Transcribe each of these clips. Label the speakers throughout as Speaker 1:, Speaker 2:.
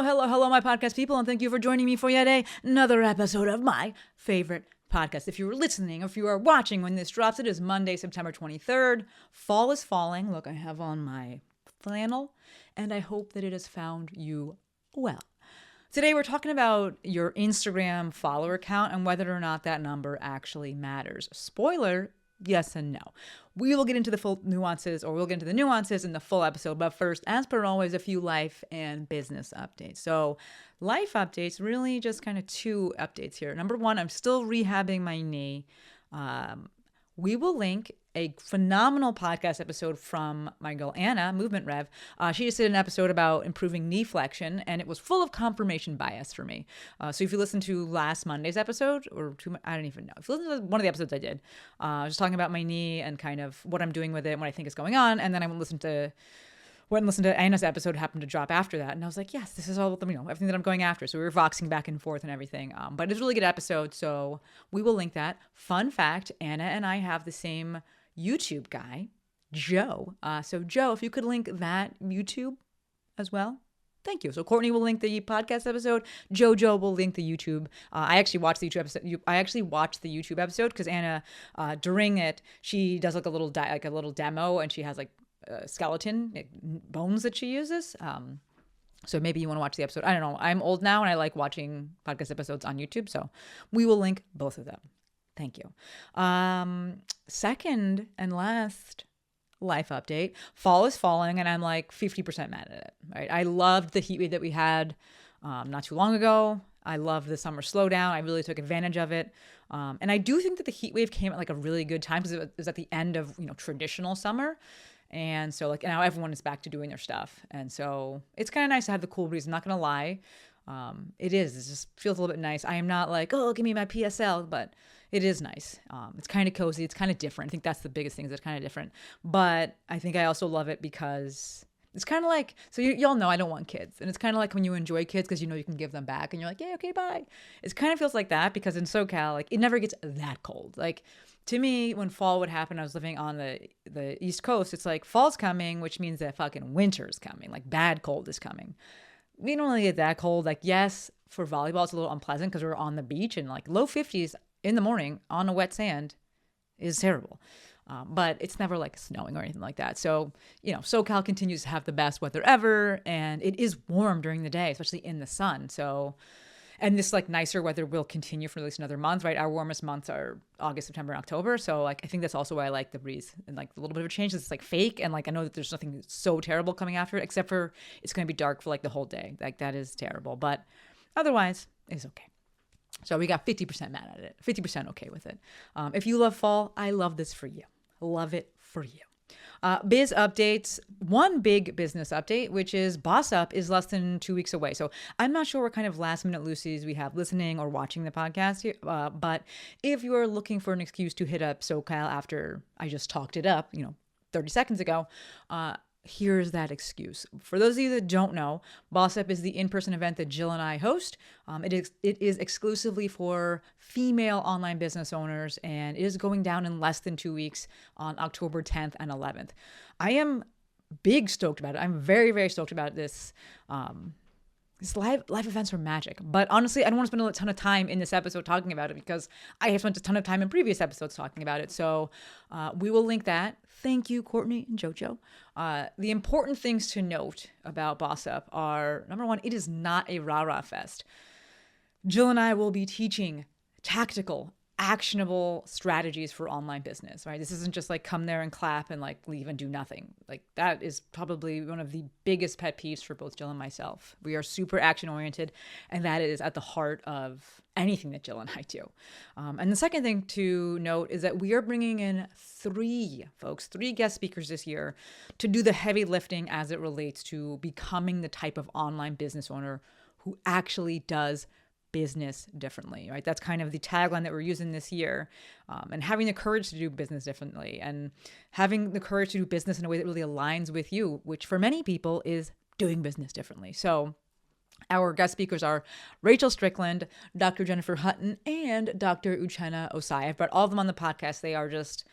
Speaker 1: Hello, my podcast people, and thank you for joining me for yet another episode of my favorite podcast. If you were listening or if you are watching when this drops, it is Monday, September 23rd. Fall is falling. Look, I have on my flannel, and I hope that it has found you well. Today, we're talking about your Instagram follower count and whether or not that number actually matters. Spoiler, yes and no. We will get into the full nuances, or we'll get into the nuances in the full episode. But first, as per always, a few life and business updates. So life updates, really just kind of two updates here. Number one, I'm still rehabbing my knee. We will link a phenomenal podcast episode from my girl Anna, Movement Rev. She just did an episode about improving knee flexion, and it was full of confirmation bias for me. So if you listen to last Monday's episode, I don't even know. If you listen to one of the episodes I did, I was talking about my knee and kind of what I'm doing with it and what I think is going on, and then I went and listened to Anna's episode, happened to drop after that. And I was like, yes, this is all, everything that I'm going after. So we were voxing back and forth and everything. But it's a really good episode. So we will link that. Fun fact, Anna and I have the same YouTube guy, Joe. So Joe, if you could link that YouTube as well. Thank you. So Courtney will link the podcast episode. Jojo will link the YouTube. I actually watched the YouTube episode. I actually watched the YouTube episode because Anna, during it, she does like a little demo, and she has like skeleton bones that she uses. So maybe you want to watch the episode. I don't know. I'm old now and I like watching podcast episodes on YouTube. So we will link both of them. Thank you. Second and last life update. Fall is falling and I'm like 50% mad at it. Right? I loved the heat wave that we had not too long ago. I love the summer slowdown. I really took advantage of it. And I do think that the heat wave came at like a really good time because it was at the end of, traditional summer. And so like now everyone is back to doing their stuff. And so it's kind of nice to have the cool breeze. I'm not going to lie. It just feels a little bit nice. I am not like, oh, give me my PSL, but it is nice. It's kind of cozy. It's kind of different. I think that's the biggest thing is it's kind of different. But I think I also love it because it's kind of like, so y'all know I don't want kids. And it's kind of like when you enjoy kids because you know you can give them back and you're like, yeah, okay, bye. It kind of feels like that because in SoCal, like it never gets that cold. Like to me, when fall would happen, I was living on the East Coast. It's like fall's coming, which means that fucking winter's coming. Like bad cold is coming. We don't really get that cold. Like, yes, for volleyball, it's a little unpleasant because we're on the beach and like low 50s in the morning on a wet sand is terrible. But it's never like snowing or anything like that. So, SoCal continues to have the best weather ever. And it is warm during the day, especially in the sun. So, and this like nicer weather will continue for at least another month, right? Our warmest months are August, September, and October. So like, I think that's also why I like the breeze and like a little bit of a change. It's like fake. And like, I know that there's nothing so terrible coming after it, except for it's going to be dark for like the whole day. Like that is terrible, but otherwise it's okay. So we got 50% mad at it, 50% okay with it. If you love fall, I love this for you. Love it for you. Biz updates. One big business update, which is BossUp is less than 2 weeks away. So I'm not sure what kind of last minute Lucy's we have listening or watching the podcast here. But if you are looking for an excuse to hit up SoCal after I just talked it up, 30 seconds ago, here's that excuse. For those of you that don't know, BossUp is the in-person event that Jill and I host. It is exclusively for female online business owners, and it is going down in less than 2 weeks on October 10th and 11th. I am big stoked about it. I'm very, very stoked about this. These live events are magic. But honestly, I don't want to spend a ton of time in this episode talking about it because I have spent a ton of time in previous episodes talking about it. So we will link that. Thank you, Courtney and Jojo. The important things to note about BossUp are, number one, it is not a rah-rah fest. Jill and I will be teaching tactical, actionable strategies for online business, right? This isn't just like come there and clap and like leave and do nothing. Like that is probably one of the biggest pet peeves for both Jill and myself. We are super action oriented, and that is at the heart of anything that Jill and I do. And the second thing to note is that we are bringing in three guest speakers this year to do the heavy lifting as it relates to becoming the type of online business owner who actually does business differently, right? That's kind of the tagline that we're using this year. And having the courage to do business differently and having the courage to do business in a way that really aligns with you, which for many people is doing business differently. So our guest speakers are Rachel Strickland, Dr. Jennifer Hutton, and Dr. Uchenna Osai. I've brought all of them on the podcast. They are just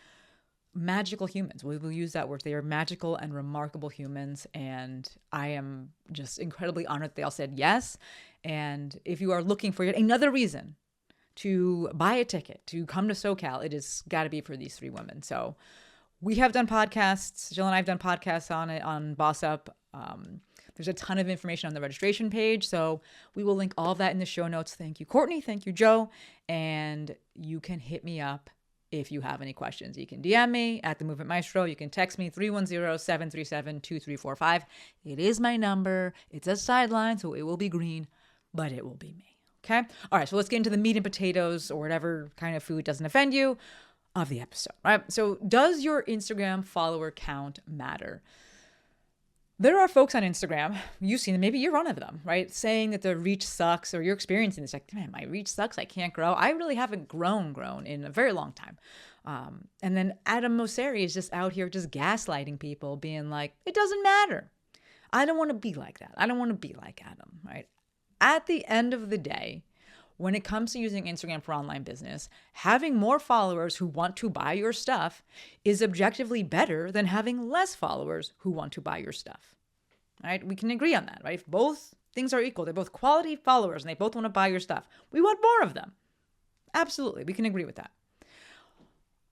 Speaker 1: magical humans. We will use that word. They are magical and remarkable humans. And I am just incredibly honored that they all said yes. And if you are looking for yet another reason to buy a ticket, to come to SoCal, it has got to be for these three women. So we have done podcasts. Jill and I have done podcasts on it, on BossUp. There's a ton of information on the registration page. So we will link all of that in the show notes. Thank you, Courtney. Thank you, Joe. And you can hit me up if you have any questions. You can DM me at The Movement Maestro. You can text me 310-737-2345. It is my number. It's a sideline, so it will be green, but it will be me. Okay? All right, so let's get into the meat and potatoes or whatever kind of food doesn't offend you of the episode. All right? So does your Instagram follower count matter? There are folks on Instagram, you've seen them, maybe you're one of them, right? Saying that the reach sucks, or you're experiencing this, like, man, my reach sucks, I can't grow. I really haven't grown in a very long time. And then Adam Mosseri is just out here just gaslighting people, being like, it doesn't matter. I don't want to be like that. I don't want to be like Adam, right? At the end of the day, when it comes to using Instagram for online business, having more followers who want to buy your stuff is objectively better than having less followers who want to buy your stuff, right? We can agree on that, right? If both things are equal, they're both quality followers and they both want to buy your stuff, we want more of them. Absolutely, we can agree with that.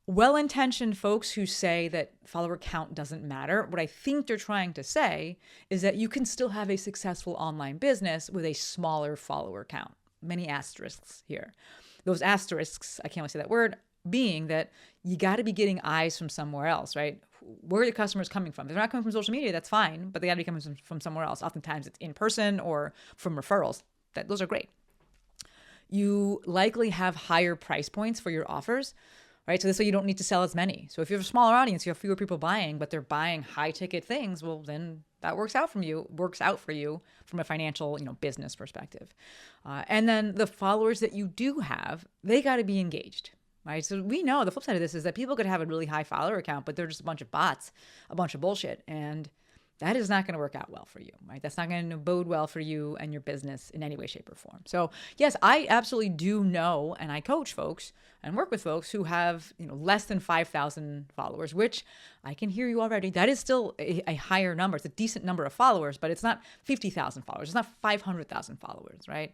Speaker 1: Well-intentioned folks who say that follower count doesn't matter, what I think they're trying to say is that you can still have a successful online business with a smaller follower count. Many asterisks here. Those asterisks, I can't really say that word, being that you got to be getting eyes from somewhere else, right? Where are the customers coming from? If they're not coming from social media, that's fine, but they got to be coming from somewhere else. Oftentimes it's in person or from referrals. Those are great. You likely have higher price points for your offers, right? So this way you don't need to sell as many. So if you have a smaller audience, you have fewer people buying, but they're buying high ticket things, well, then that works out for you from a financial, business perspective. And then the followers that you do have, they got to be engaged, right? So we know the flip side of this is that people could have a really high follower count, but they're just a bunch of bots, a bunch of bullshit. And that is not going to work out well for you, right? That's not going to bode well for you and your business in any way, shape, or form. So yes, I absolutely do know, and I coach folks and work with folks who have, less than 5,000 followers, which I can hear you already. That is still a higher number. It's a decent number of followers, but it's not 50,000 followers. It's not 500,000 followers, right?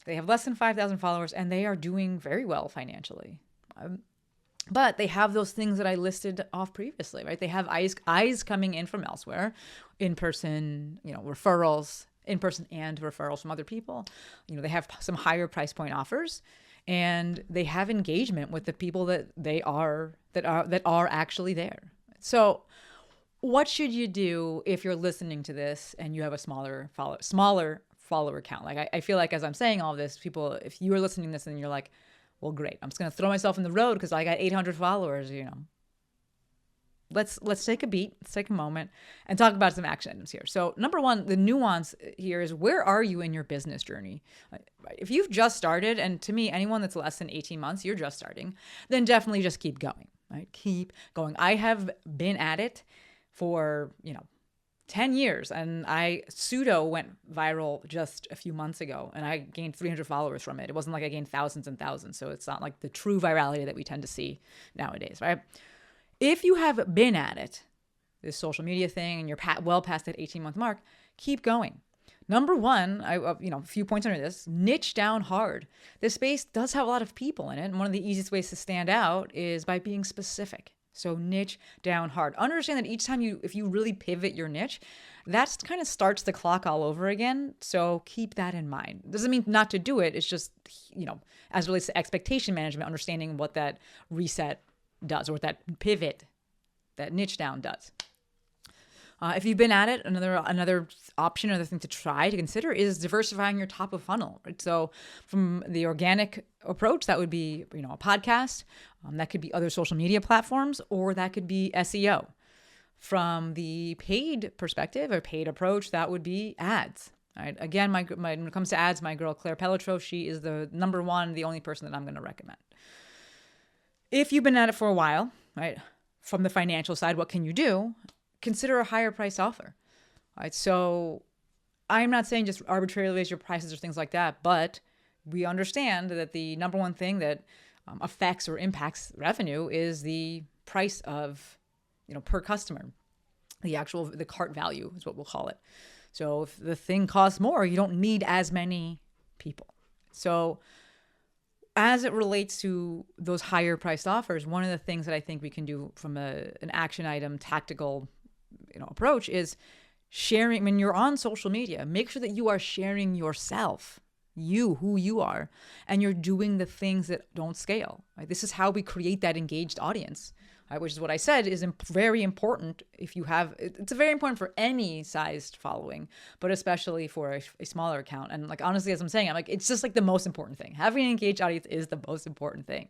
Speaker 1: They have less than 5,000 followers and they are doing very well financially. But they have those things that I listed off previously, right? They have eyes coming in from elsewhere, in-person, referrals, in-person and referrals from other people. They have some higher price point offers, and they have engagement with the people that are actually there. So what should you do if you're listening to this and you have a smaller follower count? Like I feel like as I'm saying all this, people, if you are listening to this and you're like, well, great, I'm just going to throw myself in the road because I got 800 followers, Let's take a beat, let's take a moment and talk about some action items here. So number one, the nuance here is, where are you in your business journey? If you've just started, and to me, anyone that's less than 18 months, you're just starting, then definitely just keep going, right? Keep going. I have been at it for, 10 years, and I pseudo went viral just a few months ago, and I gained 300 followers from it. It wasn't like I gained thousands and thousands, so it's not like the true virality that we tend to see nowadays, right? If you have been at it, this social media thing, and you're well past that 18-month mark, keep going. Number one, a few points under this, niche down hard. This space does have a lot of people in it, and one of the easiest ways to stand out is by being specific. So niche down hard. Understand that each time if you really pivot your niche, that kind of starts the clock all over again. So keep that in mind. Doesn't mean not to do it. It's just, as it relates to expectation management, understanding what that reset does, or what that pivot, that niche down does. If you've been at it, another option, another thing to try to consider is diversifying your top of funnel. Right? So from the organic approach, that would be, a podcast. That could be other social media platforms, or that could be SEO. From the paid perspective or paid approach, that would be ads. Right? Again, when it comes to ads, my girl Claire Pelletreau, she is the number one, the only person that I'm going to recommend. If you've been at it for a while, right, from the financial side, what can you do? Consider a higher price offer. All right, so I'm not saying just arbitrarily raise your prices or things like that, but we understand that the number one thing that affects or impacts revenue is the price of, per customer. The cart value is what we'll call it. So if the thing costs more, you don't need as many people. So as it relates to those higher priced offers, one of the things that I think we can do from an action item tactical, approach is sharing. When you're on social media, make sure that you are sharing yourself, who you are, and you're doing the things that don't scale. Right? This is how we create that engaged audience. Right, which is what I said is very important if you have, it's very important for any sized following, but especially for a smaller account. And like, honestly, as I'm saying, it's just like the most important thing. Having an engaged audience is the most important thing.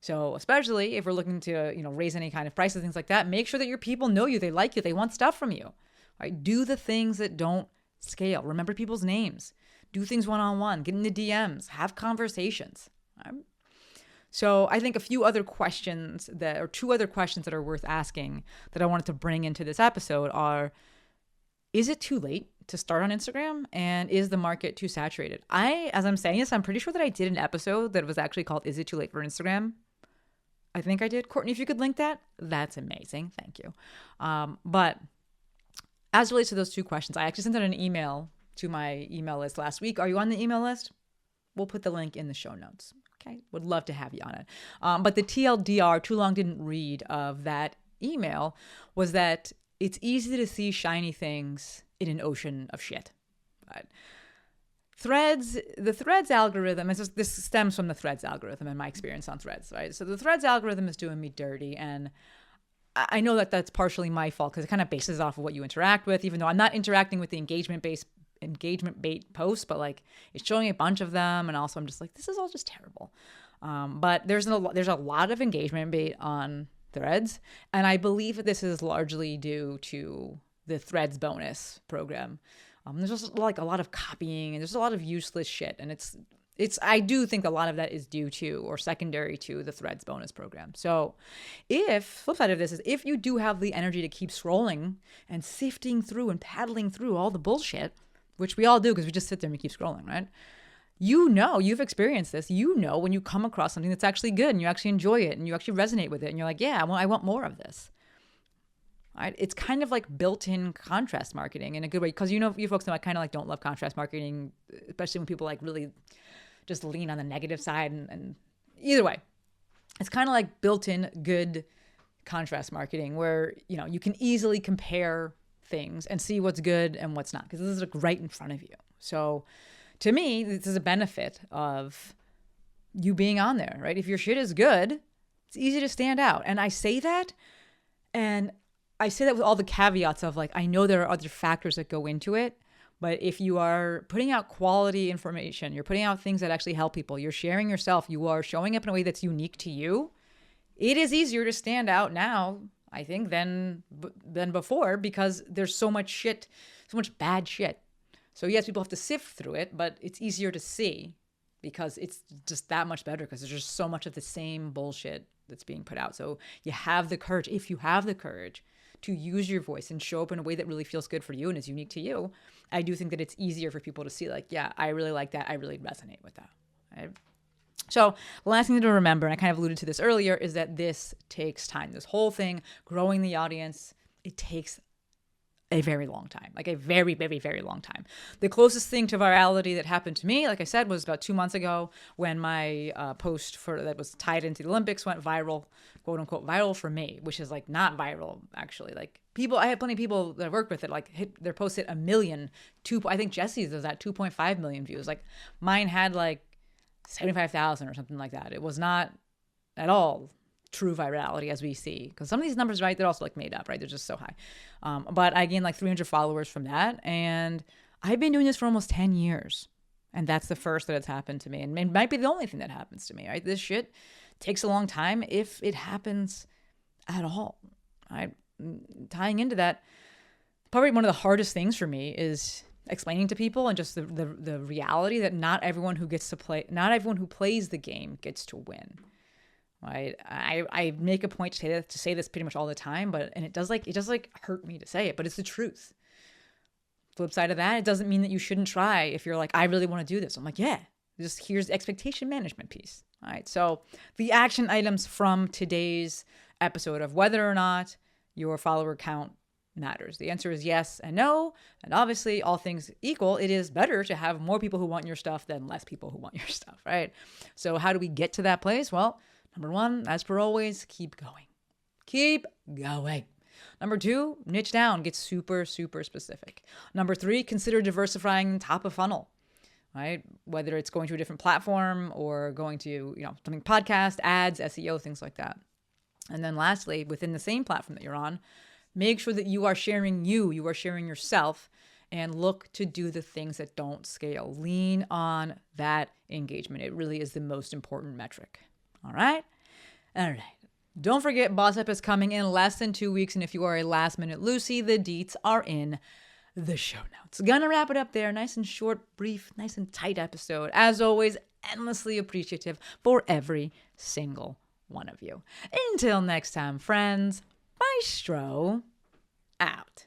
Speaker 1: So especially if we're looking to, raise any kind of prices, things like that, make sure that your people know you, they like you, they want stuff from you, right? Do the things that don't scale. Remember people's names, do things one-on-one, get in the DMs, have conversations. Right? So I think two other questions that are worth asking that I wanted to bring into this episode are, is it too late to start on Instagram? And is the market too saturated? As I'm saying this, I'm pretty sure that I did an episode that was actually called, Is It Too Late for Instagram? I think I did. Courtney, if you could link that, that's amazing. Thank you. But as it relates to those two questions, I actually sent out an email to my email list last week. Are you on the email list? We'll put the link in the show notes. Okay, would love to have you on it. But the TLDR, too long didn't read, of that email was that it's easy to see shiny things in an ocean of shit. Right? The Threads algorithm, this stems from the Threads algorithm and my experience on Threads, right? So the Threads algorithm is doing me dirty, and I know that that's partially my fault because it kind of bases off of what you interact with, even though I'm not interacting with the engagement bait posts, but like it's showing a bunch of them, and also I'm just like, this is all just terrible. But there's a lot of engagement bait on Threads, and I believe that this is largely due to the Threads bonus program. There's just like a lot of copying, and there's a lot of useless shit, and I do think a lot of that is due to or secondary to the Threads bonus program. So flip side of this is, if you do have the energy to keep scrolling and sifting through and paddling through all the bullshit, which we all do because we just sit there and we keep scrolling, right? You've experienced this. When you come across something that's actually good and you actually enjoy it and you actually resonate with it and you're like, yeah, I want more of this. Right? It's kind of like built-in contrast marketing in a good way, because you folks know I kind of like don't love contrast marketing, especially when people like really just lean on the negative side. And either way, it's kind of like built-in good contrast marketing where you can easily compare things and see what's good and what's not, because this is like right in front of you. So to me, this is a benefit of you being on there, right? If your shit is good, it's easy to stand out. And I say that with all the caveats of like, I know there are other factors that go into it, but if you are putting out quality information, you're putting out things that actually help people, you're sharing yourself, you are showing up in a way that's unique to you, it is easier to stand out now, I think, than before, because there's so much shit, so much bad shit. So yes, people have to sift through it, but it's easier to see because it's just that much better, because there's just so much of the same bullshit that's being put out. So you have the courage, if you have the courage, to use your voice and show up in a way that really feels good for you and is unique to you. I do think that it's easier for people to see like, yeah, I really like that. I really resonate with that. Right? So the last thing to remember, and I kind of alluded to this earlier, is that this takes time. This whole thing, growing the audience, it takes a very long time, like a very, very, very long time. The closest thing to virality that happened to me, like I said, was about 2 months ago when my post that was tied into the Olympics went viral, quote unquote viral for me, which is like not viral actually. Like I had plenty of people that I worked with that like hit their post hit 1 million. I think Jesse's was at 2.5 million views. Like mine had like 75,000 or something like that. It was not at all true virality as we see, because some of these numbers, right, they're also like made up, right? They're just so high. But I gained like 300 followers from that, and I've been doing this for almost 10 years, and that's the first that it's happened to me, and it might be the only thing that happens to me, right? This shit takes a long time if it happens at all, right? Tying into that, probably one of the hardest things for me is explaining to people and just the reality that not everyone who plays the game gets to win. Right. I make a point to say this pretty much all the time, and it does hurt me to say it, but it's the truth. Flip side of that, it doesn't mean that you shouldn't try if you're like, I really want to do this. I'm like, yeah, here's the expectation management piece. All right. So the action items from today's episode of whether or not your follower count matters. The answer is yes and no. And obviously, all things equal, it is better to have more people who want your stuff than less people who want your stuff, right? So how do we get to that place? Well, number one, as per always, keep going. Keep going. Number two, niche down, get super, super specific. Number three, consider diversifying top of funnel, right? Whether it's going to a different platform or going to, something podcast, ads, SEO, things like that. And then lastly, within the same platform that you're on, make sure that you are sharing you are sharing yourself, and look to do the things that don't scale. Lean on that engagement. It really is the most important metric. All right? All right. Don't forget, BossUp is coming in less than 2 weeks. And if you are a last minute Lucy, the deets are in the show notes. Gonna wrap it up there. Nice and short, brief, nice and tight episode. As always, endlessly appreciative for every single one of you. Until next time, friends, Maestro out.